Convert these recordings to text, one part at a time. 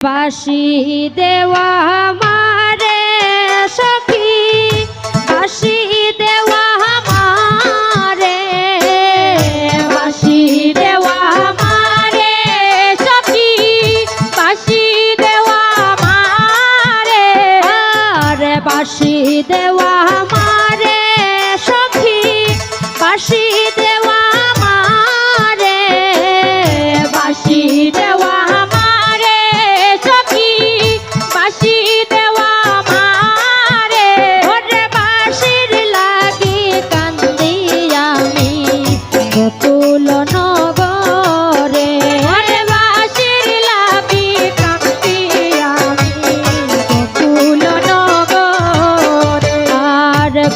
বাঁশি দেওয়া আমারে সখী, বাঁশি দেওয়া আমারে, বাঁশি দেওয়া আমারে সখী, বাঁশি দেওয়া আমারে, আরে বাঁশি দেওয়া আমারে সখী, বাঁশি দেওয়া আমারে, বাঁশি দেওয়া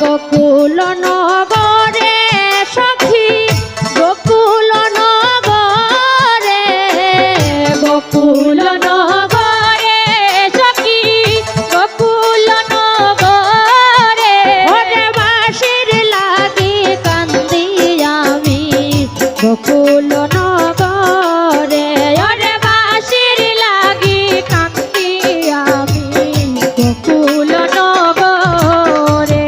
গোকুল নগরে সখী, গোকুল নগরে, গোকুল নগরে সখী, গোকুল নগরে, ওরে বাঁশির লাগি কান্দি আমি গোকুল নগরে, ওরে বাঁশির লাগি কান্দি আমি গোকুল নগরে।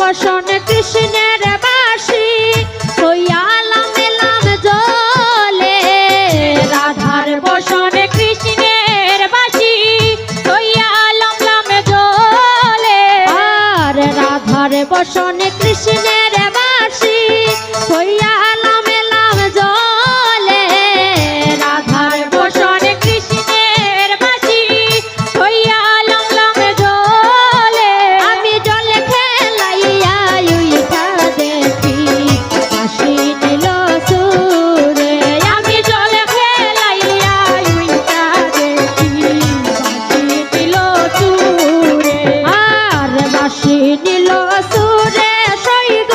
বসন কৃষ্ণের বাঁশি হইয়ালাম এলাম জলে, রাধার বসন কৃষ্ণের বাঁশি হইয়ালাম জলে, আর রাধার বসন কৃষ্ণের বাঁশি হইয়ালাম এলাম জলে, রাধার বসন কৃষ্ণের বাঁশি হইয়ালাম জলে, আমি জলে নীল সুরে সৈগ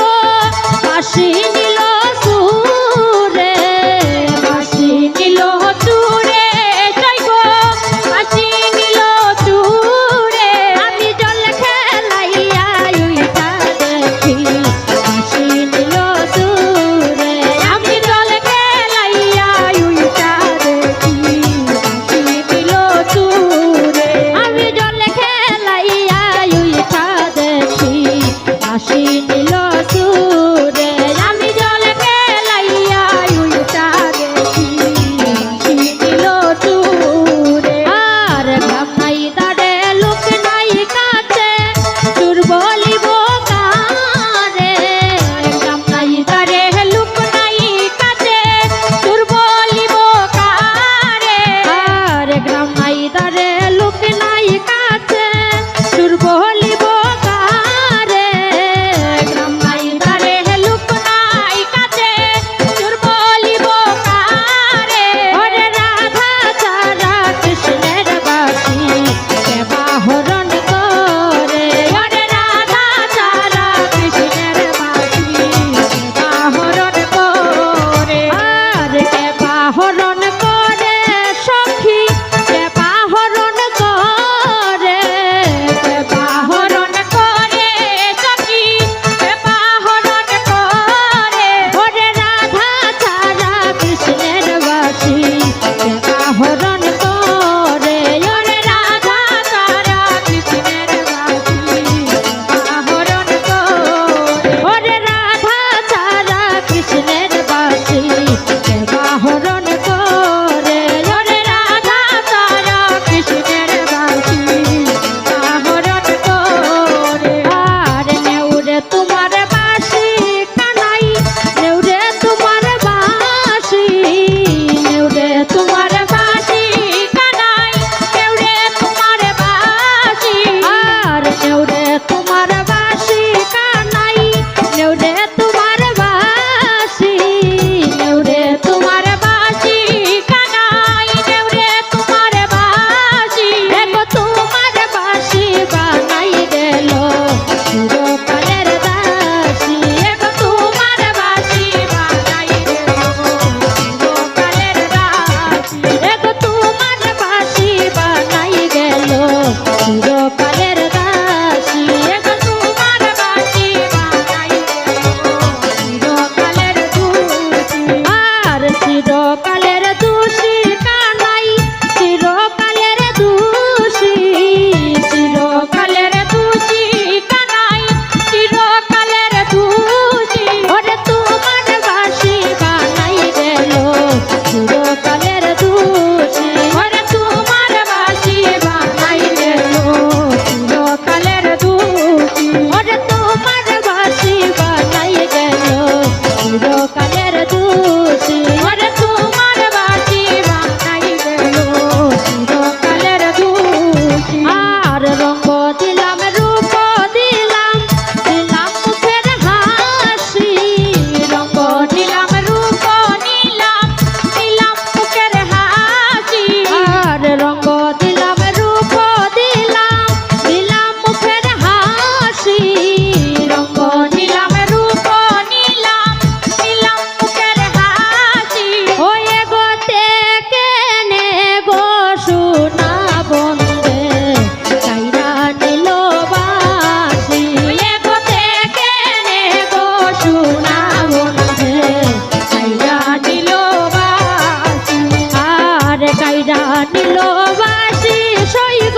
কাইরা নিল বাসি সইব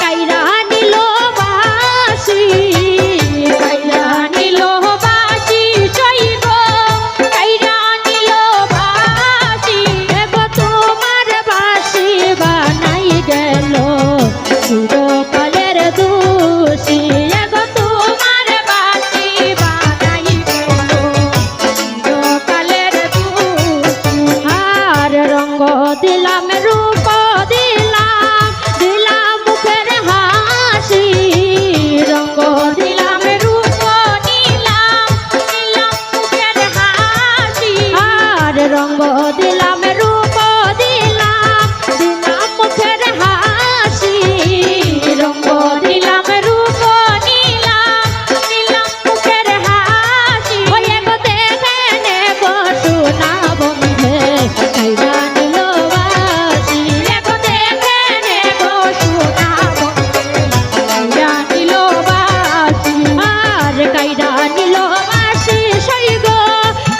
কাইরা নিল বাসি কাইরা নিল বাসি সইব কাইরা নিল বাসি এগো তোমার বাসি বানাই গেল চিরকালের দোষী এগো তোমার বাসি বানাই গেল চিরকালের দোষী আর রঙ্গ দিলাম রূপ দিলাম দিলাম মুখের হাসি রঙ্গ দিলাম রূপ দিলাম দিলাম মুখের হাসি আর রঙ্গ দিলাম রূপ দিলাম দিলাম মুখের হাসি রঙ্গ দিলাম রূপ দিলাম দিলাম মুখের হাসি ওই গো দেখে নে গো সোনা বন্ধে কাইরা নিল বাসি এগো দেখে নে গো সোনা বন্ধে কাইরা নিল বাসি আর কাইরা নিল বাসি সই গো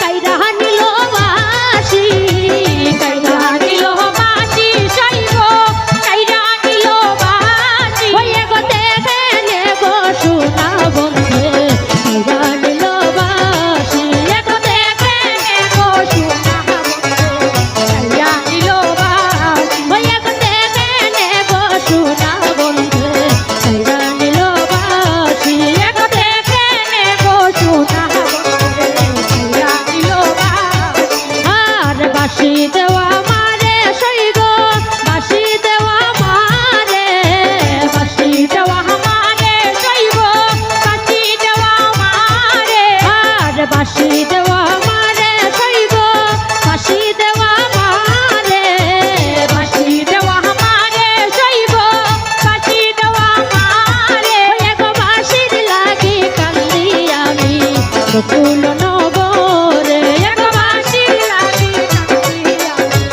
কাইরা নিল বাসি কাইরা নিল বাসি সই গো কাইরা নিল বাসি ওই গো দেখে নে গো সোনা বন্ধে কাইরা নিল বাসি এগো দেখে নে গো সোনা কাইরা নিল বাসি ওই গো দেখে নে গো সোনা বন্ধে কাইরা নিল বাসি এগো দেখে নে গো সোনা কাইরা নিল বাসি আর বাসি দেওয়া মারে সই গো বাসি দেওয়া মারে বাসি দেওয়া মারে সই গো বাসি দেওয়া মারে আর বাসি দেওয়া মারে সই গো বাসি দেওয়া মারে বাসি দেওয়া মারে সই গো বাসি দেওয়া মারে এগো বাসির লাগি কান্দি আমি বকুল নগরে এগো বাসির লাগি কান্দি আমি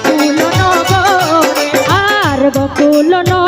বকুল নগরে আর বকুল নগরে